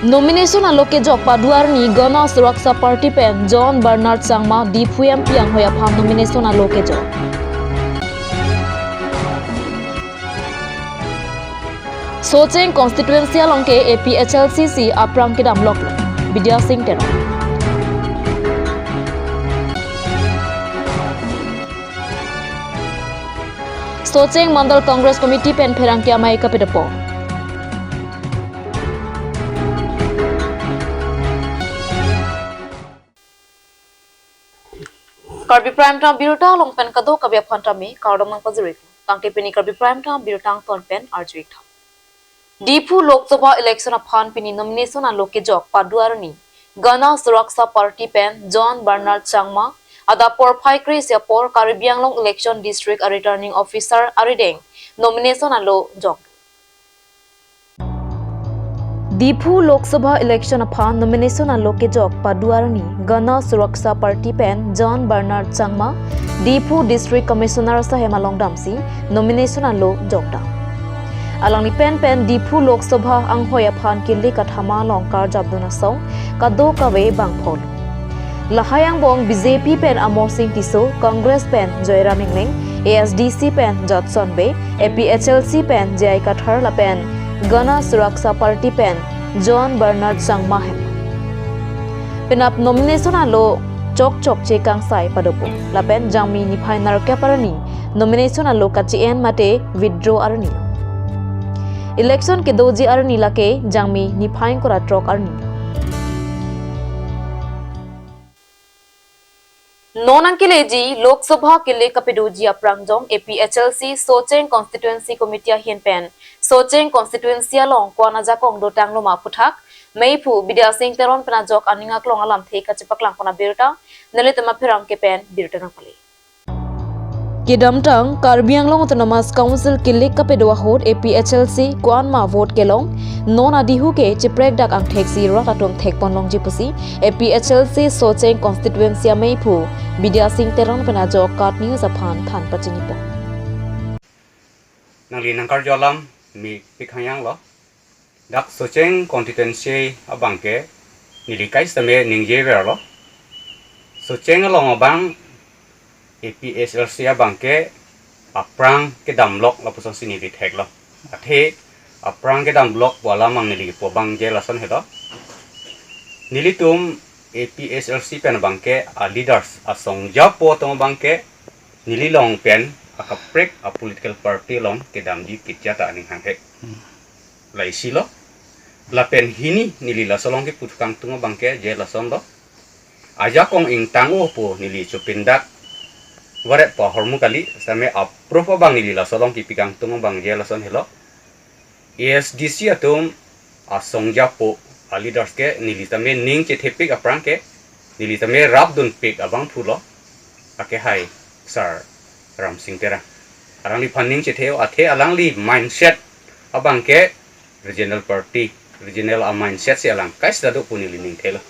Nomination aloke jok paduar ni Gana Suraksa Party pen John Bernard Sangma di Puyam Piang hoya pham nomination aloke jok. Socheng constituency alongke APHLCC aprang kidam lok Vidya Singh Tero. Socheng Mandal Congress Committee pen pherang kya mai kapidapo. Karbi Prime Time Birota long pen kado kabya phanta me kardom nang pajirik. Tangke peni Karbi Prime Time Birotang ton pen arjuik tham. Dipu Lok Sabha election aphan pini nomination aloke jok paduarni Gana Suraksa Party pen John Bernard Changma ada por phai Chris por Karbi Anglong election district a returning officer arideng nomination alo jok. Dipu Lok Sabha election aphan nomination aloke jok paduarni Gana Suraksa Party pen John Bernard Changma Dipu district commissioner sahema longdamsi nomination alo jokta. Alang ni pen Dipu Lok Sabha ang hoya phan kili kathama longkar jabduna song kado kawe bangphol. Lahayang bong BJP pen Amor Singh Tiso, Congress pen Joyram Ingling, ASDC pen Jotson Bay, APHLC pen Jai Kathar la pen Gana Suraksa Party pen John Bernard Sangma hem. Penap nomination alo chok che kang sai padopo. La pen jangmi ni final kaparani nomination alo kachien mate withdraw arani. Election ke doji arni lake jangmi ni phain kora trok arni. Nonang kileji Lok Sabha kile kapedoji aprangjong APHLC Socheng constituency committee hian pen Socheng constituency along kwana jakong do tangloma puthak meipu Vidya Singh Teron pena jok aninga klong alam thei kachipak lang kona birta nelitama phirang ke pen birta nang pali. Kidamtang Karbi Anglong Autonomous Council kilik kapedwa hot APHLC kwanma vote kelong non adihu ke chiprek dak ang theksi rakatom thekpon long jipusi APHLC Socheng constituency meipu Vidya Singh Teron pena jok kat news aphan than pachinipo. Nangli nangkar jolam mi pikhayang lo dak Socheng constituency abangke nilikai same ningje lo Socheng along abang APHLC abangke aprang ke damlok la puson sini di thek lo athe aprang ke damlok wala mang nili po bang je lason hedo nilitum APHLC pen bangke a leaders asong japo tong bangke nililong pen akaprek a political party long ke damji kitjata ning hangke lai silo la pen hini nilila solong ke putkang tungo bangke je lason lo aja kong ing tango po nili chupindak waret pa hormu kali same approve bang nilila solong ki pikang tungo bang je lason helo ASDC atum asong japo a leaders ke nilitame ning che thepik aprang ke nilitame rabdun pik abang phulo ake hai sir Ram Singh Tera arang li funding che theo athe alang li mindset abang ke regional party regional mindset se alang kais da do punili ning thelo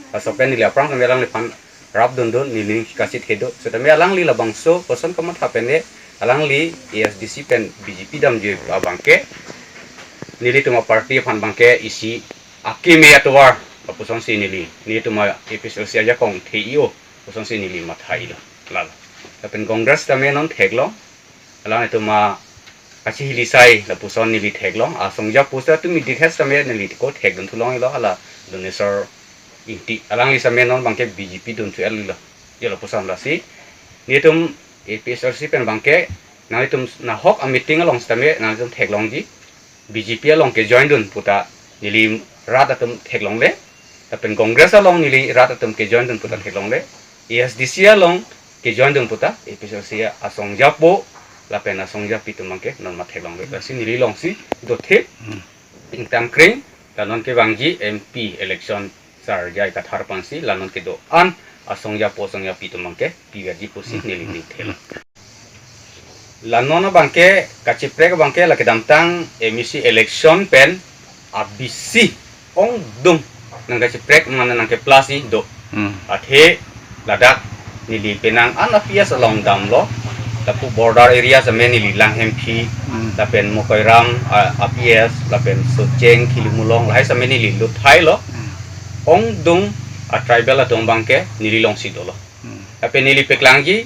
asopen nili aprang kame alang li fan rabdun don niling kasit hedo so tame alang li labang so person kamat hapene alang li ASDC pen BJP dam je abang ke nili tuma party fan bangke isi akime atwar puson si nili ni tuma APHLC aja kong theo puson si nili mathai la tapi Congress kami non theglo alang itu ma kaci hilisai la puson nili theglo asong ja pusa tu mi dikhes kami nili ko thegdon thulong ilo ala donesor inti alang isa menon bangke BJP dun tu elo yelo puson la si ni tum APHLC pen bangke na itum na hok a meeting along stame na tum theglong ji BJP along ke join dun puta nili rat atum theglong le tapi Congress along nili rat atum ke join dun puta theglong le ASDC along ke join dun puta APHLC asong japo la pena asong japi tu mangke non ma theglong le si nili long si do the ingtam kring lanon ke bangji MP election sar jai ka tharpan si lanon ke do an asong japi tu mangke pigaji pusi nili ni thelo lanon bangke kaciprek bangke la ke damtang emisi election pen abisi ong dung nang kaciprek mana nang ke plasi do athe ladak nili penang anapias along dam lo tapi border area sa nili lang hempi lapen mokoiram aps lapen soceng kilimulong lahai sa nili luthai lo ong dung a tribal adong bangke nili long sidolo lapen nili peklangi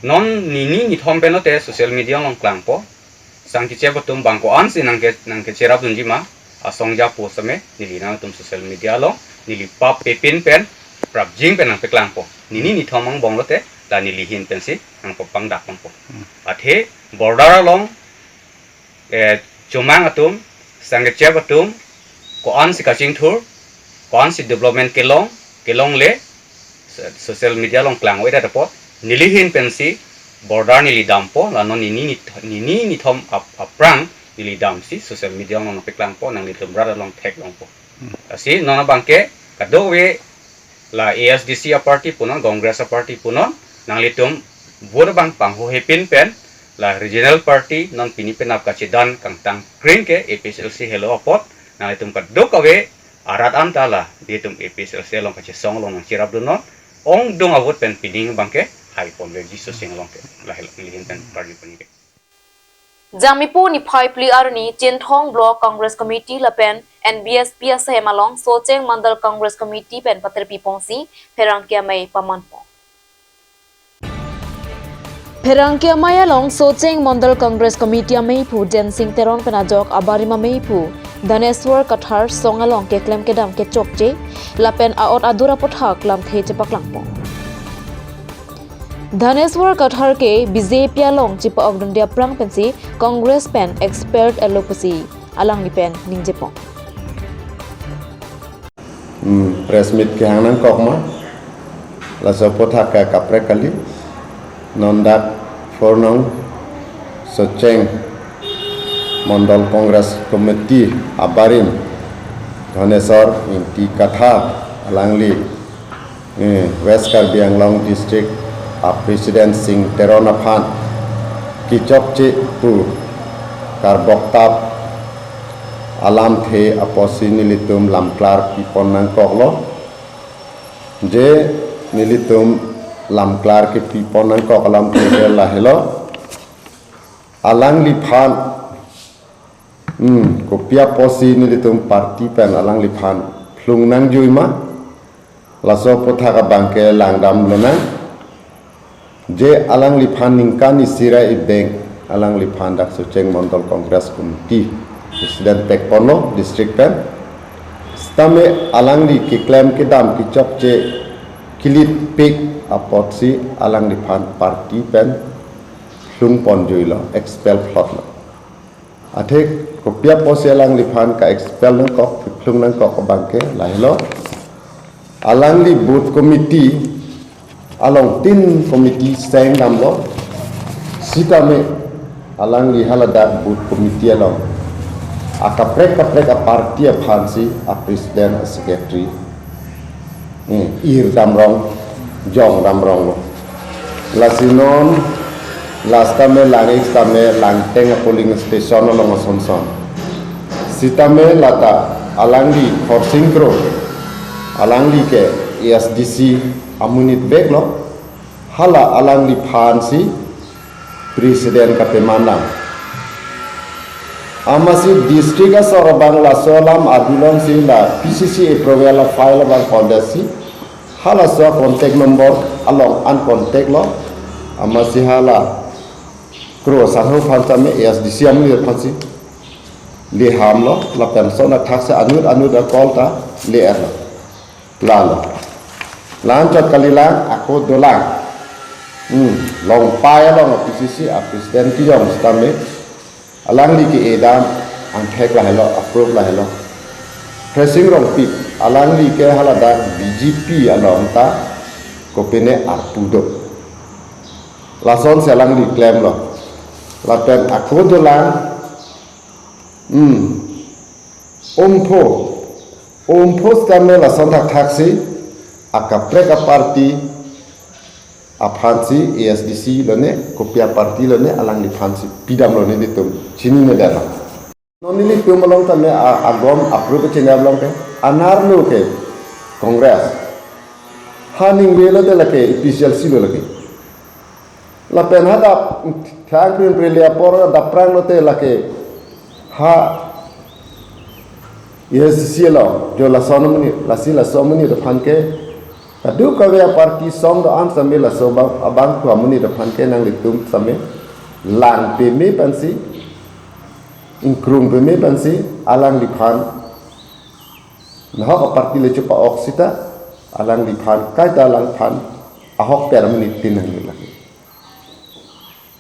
non nini ni thom penote social media long klangpo sang kiche batum bangko ansi nangke cerap dunjima asongja po same nili na tum social media long nili pap pepin pen prap jing pen nang peklangpo nini ni thomang bonglote la nili hin pensi nang popang dakong po athe border long chumang atum sang kiche batum ko ansi kaching thur ko ansi development kelong le social media long klang weda dapo nilihin pensi border nili dampo lano nini ni thom aprang nili damsi social media long peklang po nang litum brother long tek long po asi nona bangke kadowe la ASDC a party punon congress a party punon nang litum burbang pangho hepin pen la regional party non pinipen ap kachidan kangtang green ke APSLC hello apot nang litum kadokawe arat antala ditum APSLC long kachesong long nang cirap dunon ong dung avut pen pining bangke hai pon le jiso sing long ke lahil lihin pen party panike Jamipu ni phai pli arni Chinthong Block Congress Committee lapen NBSP asa hemalong Socheng Mandal Congress Committee pen paterpi pongsi Pherangkia mai pamanpo Pherangkia mai along Socheng Mandal Congress Committee mai pu dancing terong penajok abarima mai pu Dhaneswar Kathar songalong ke klem ke dam ke chokje lapen aot adura pothak lam the chepak langpo Dhaneswar Kathar ke BJP along chipa ogdundia prang pensi Congress pen expert elokusi alang ni pen ningjepong press meet ke hangnan kokma la sopothak ka kapre kali nondak fornong Socheng Mandal Congress Committee Abarim Dhaneswar inti Katha alangli West Karbi Anglong District President Singh Teronaphan Kichokche Pu Karboktap Alam The Aposi Nilitum Lamklar Pipon Nangkoklo Je Nilitum Lamklar Ki Pipon Nangkok Alam The Lahelo Alang Liphan Kopia Posi Nilitum Parti Pen Alang Liphan Plung Nang Juima Laso Pothaka Bangke Langdam Lenang Je alang liphan ningkani sira ibeng alang liphan dak Socheng Mandal Congress Committee President Pekpono District Pen stame alang li kiklem kedam kichok je kilit pik apotsi alang liphan party pen hlung pon joilo expel plot lo athek kopia posi alang liphan ka expel nang kok hlung nang kok bangke lahilo alang li booth committee along tin committee sang damlo sitame alang li haladat booth committee along akaprek a party a phansi a president a secretary ir damrong jong damrong lo lasinon lastame langtame langteng a polling station along sonson sitame lata alang li khorsingkro alang li ke ASDC amunit beglo hala alang li phansi presiden kapemandang amasi district asor bangla solam adulong sila PCC approval file bang fondasi hala so contact number along an contact lo amasi hala kro sahu phansame ASDC amunit phansi le hamlo la pension taxa anud call ta le erlo lalo lanjut kalilang aku dolang long pai long PCC a presiden ki jong stame alang li ki edam ang thek la hello approve la hello pressing rong pi alang li ke halada BJP along ta kopene arpudo lason selang li claim lo lapen aku dolang ompo stame lason tak taksi akapreka party aphansi ASDC lone kopia party lone alang li phansi pidam lone ditum chini ne dala noni li tum long tame agom approve chena long ke anar lo ke congress haning welo de lake official silo lake la pen ha da thang prin prilia por da prang lote la ke ha yes sielo jo la sonomni la sila somni da phan ke adu ka ve party song da an same la so ba abang tu amuni da phan ke nang litum same lang pe me pansi inkrung pe me pansi alang di phan nah ka party le chupa oksita alang di phan kai da lang phan ahok per minit tinang la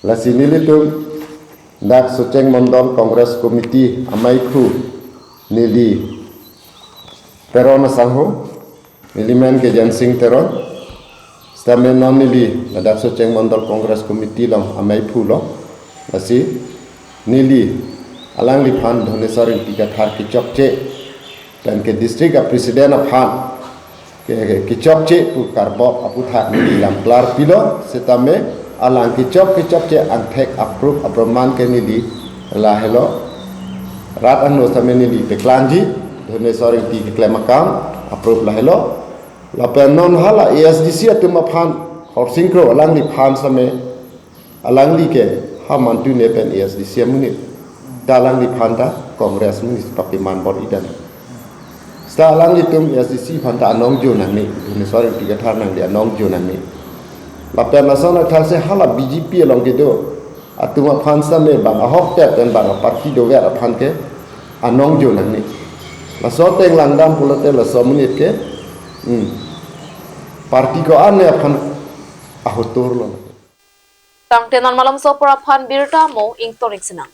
la sinili tum dak Soceng Mondol Congress Committee amai khu nili peron sangho nili men ke jansing teron stamen non nili dak Soceng Mondol Congress Committee long amai phu lo asi nili alang li phan dhone sarin tika thar ki chokche dan ke district president phan ke chokche pu karbo apu thak nili lam klar pilo setame alang ki chok che ang thek approve aproman ke nili la hello rat anno same nili pe klanji dhone sarin ti klem akam approve la hello la penon hala ASDC atuma phan housing kro alang li phan same alang li ke ha man tu ne pen ASDC muni dalang li phan ta congress muni papiman bor idan sta alang li tum ASDC phan ta anong jo na ni dhone sarin ti thar nang li anong jo na ni la pen la sona thal se hala BJP long ke do atuma phan same bang ahok te pen bang party do ver phan ke anong jo na ni la so teng lang dam pulote la so munit ke party ko ane phan ahotor lo Tang tenan malam so pora phan birta mo ing torik sinang.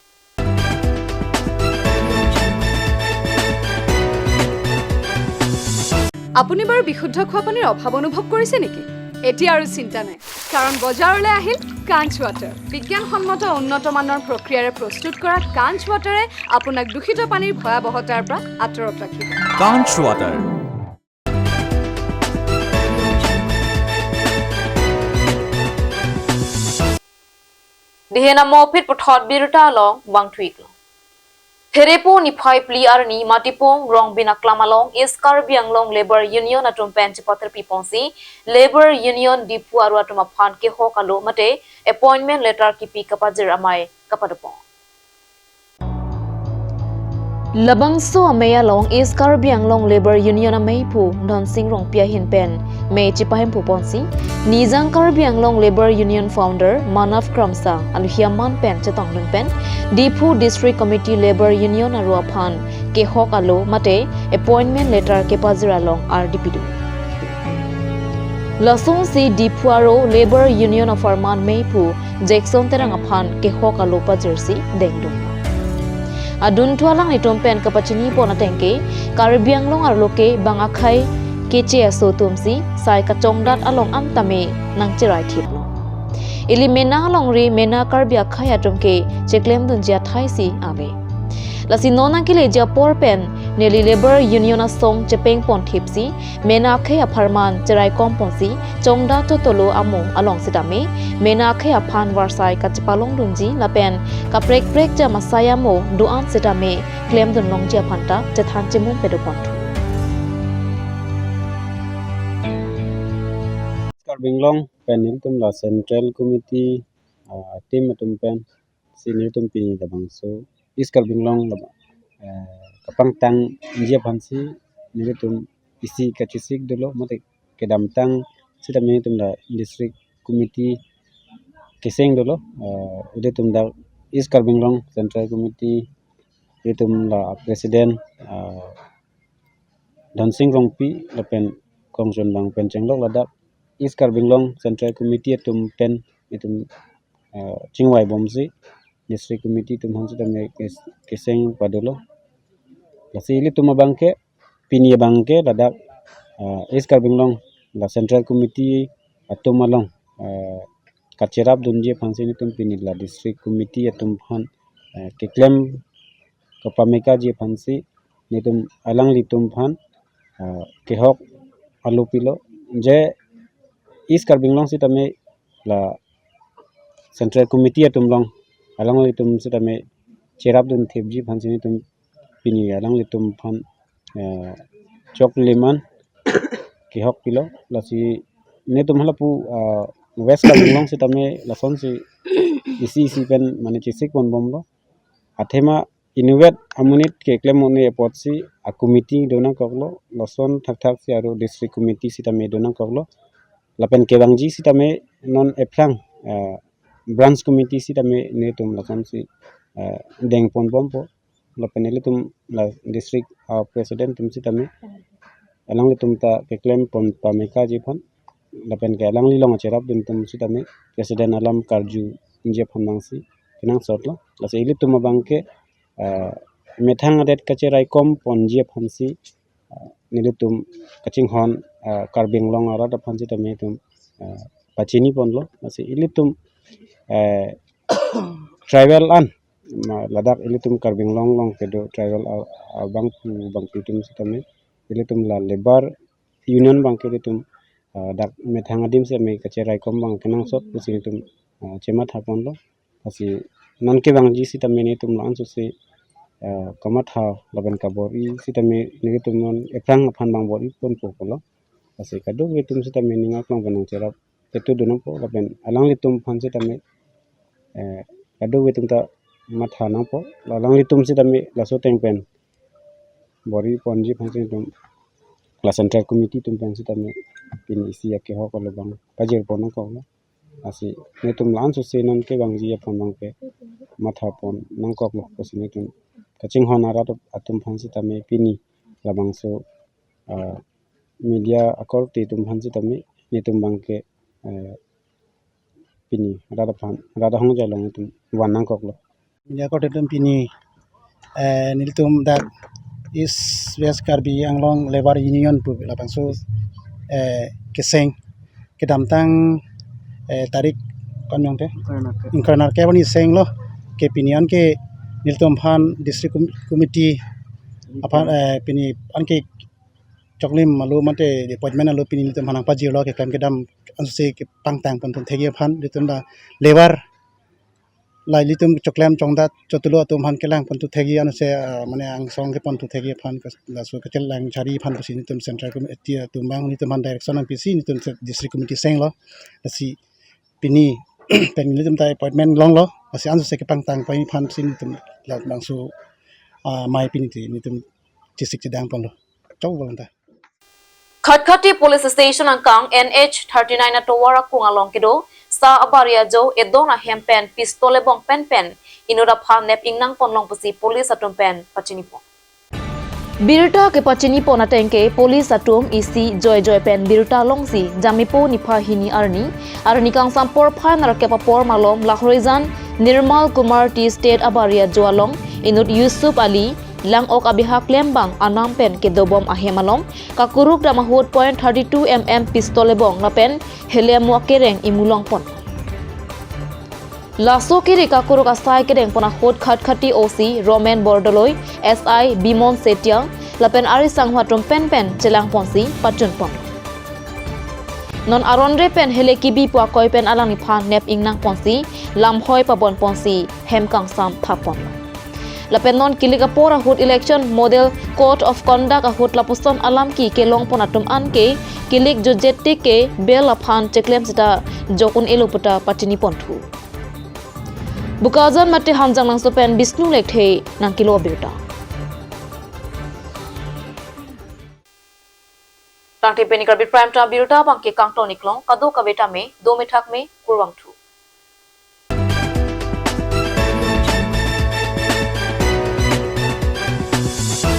আপুনি বাৰু বিশুদ্ধ খোৱা পানীৰ অভাৱ অনুভৱ কৰিছে নেকি? এতিয়া আৰু চিন্তা নাই, কাৰণ বজাৰলৈ আহিল কাঞ্চ ৱাটাৰ। বিজ্ঞানসন্মত উন্নত মানৰ প্ৰক্ৰিয়াৰে প্ৰস্তুত কৰা কাঞ্চ ৱাটাৰে আপোনাক দূষিত পানীৰ ভয়াৱহতাৰ পৰা আঁতৰত ৰাখিব। কাঞ্চ water. Dihena mo pit puthot birta long bang tweak long. Therepo ni phai pli arni matipong rong binaklamalong is Karbi long labor union atum pen chipatar piponsi labor union dipu aru atuma phan ke hokalo mate appointment letter ki pi kapajir amai kapadapong. Labangso amaya long is Karbi long labor union amai pu don sing rong pia hin pen me chipahem pu ponsi nizang Karbi long labor union founder Manav Kramsa alu hiaman pen chetong lung pen dipu district committee labor union aru aphan ke hokalo mate appointment letter ke pajira long RDP du lasong si dipu aro labor union of Arman meipu Jackson terang aphan ke hokalo pajirsi dengdung adun tualang ni tompen kapachini pona tengke Karbiang long arloke bangakhai kece aso tumsi sai ka chongdat along am tame nang chirai thiplo ili mena long ri mena Karbi akhai atumke cheklem dunjia thaisi ave lasi nona kile ja porpen neli labor union asong chepeng pon thipsi mena khe apharman chirai komponsi chongda to tolo amo along sidame mena khe aphan warsai ka chipalong dunji lapen ka prek prek ja masaya mo duan sidame claim dun long ja phanta chethan chimum pedo pontu Binglong panel tum la central committee team tum pen senior tum pi da bangso iskal binglong la kapang tang india phansi ni tum isi kachisik dolo mate kedam tang sita me tum la district committee keseng dolo ide tum da iskal binglong central committee ide tum la president dancing rongpi la pen kongjon bang pen chenglok la da iskar binglong central committee tum pen itum chingwai bomsi district committee tum hansu tame keseng padolo lasili tum bangke pinia bangke ladak iskar binglong la central committee atum along kachirap dunje phansi ni tum pini la district committee atum phan ke claim kapameka je phansi ni tum alang li tum phan kehok alupilo je is Karbinglong si tame la central committee atum long alang li tum si tame cherap dun thepji phan sini tum pini alang li tum phan chok liman ki hok pilo la si ne tum hala pu West Karbinglong si tame lason si isi pen mane cisik pon bom lo athema inuet amunit ke klem one epot si a committee dona koklo lason thak si aro district committee si tame dona koklo lapen kebangji si tame non eprang branch committee si tame ne tum lason si deng pon bom po lapen ele tum la district president tum si tame alang le tum ta ke klem pon pameka ji pon lapen ke alang li long cherap din tum si tame presiden alam karju inje phamang si kinang sotlo lase ili tum bangke methang adet kacerai kom ponje phansi nilu tum kaching hon karbing long ara da phansi tame tum pachini ponlo lase ili tum tribal an ladak ili tum karbing long pedo tribal bang tum si tame ili tum la lebar union bangke tum dak methang adim se me kacerai kom bang kenang sot pusi tum chema thapon lo asi non ke bang ji si tame ni tum lan su se kamat ha laban kabori si tame ni tum non eprang phan bang bori pon po lo asi kadu we tum si tame ninga klong banang cerap tetu dono po laban alang li tum phan si tame kadu we tum ta matha na po alang li tum si tame laso teng pen bori ponji phan si tum la central committee tum pen si tame pin isi ke ho ko bang pajir pon ko lo asi ne tum lan su se non ke bang ji phan bang pe matha pon nang kok lo ko sini tum kaching honara to atum phansi tame pini labang so media akor ti tum phansi tame ni tum bangke pini rada hong jalong tum wanang kok lo media akor tum pini nil tum dak is West Karbi Anglong Labor Union pu labang so keseng kedamtang tarik konyong te inkarnar ke bani seng lo ke pinian ke niltom phan district committee apan pini anke choklim malu mate appointment alo pini niltom phan paji lo ke kam kedam anse ke pangtang pon thegi phan niltom da lebar lai litum choklem chongda chotulo tum phan kelang pon thegi anse mane ang song ke pon thegi phan la so ke lang chari phan pusi niltom central committee tumbang niltom phan direction ang pc niltom district committee seng lo asi pini pengili tum tai appointment long lo asi ansu se ke pangtang pai phan sin tum la bangsu mai pini ti ni tum chisik chidang pon lo chau bolanta Khatkhati police station angkang NH 39 na towara kungalong kido sa abaria jo edona hempen pistole bong pen inura phal nep ingnang ponlong pusi police atum pen pachinipo Birta ke pachinipo na tengke police atum isi joy pen birta longsi jamipo nipa hini arni kang sampor phanar ke papor malom lahroizan Nirmal Kumar T State abaria joalong inut Yusuf Ali lang ok abihak lembang anam pen ke dobom ahemalong kakuruk damahut .32 mm pistole bong lapen helemu kereng imulong pon laso kiri kakuruk asai kereng pona hot khatkhati OC Roman Bordoloi SI Bimon Setia lapen ari sangwatum pen celang ponsi patun pon non aronre pen helekibi pua koi pen alang ni phan nep ingnang ponsi lamhoi pabon ponsi hemkang sam thapon lapen non kilik apora hut election model code of conduct hut lapuson alam ki ke long ponatum an ke kilik jojetti ke bel aphan cheklem sita jokun eloputa patini ponthu bukazan mate hanjang nang sopen Bisnu lekthe nang kilo birta Tangti peni Karbi prime time birta bangke kangto niklong kado kabeta me 2 mithak me kurwang thu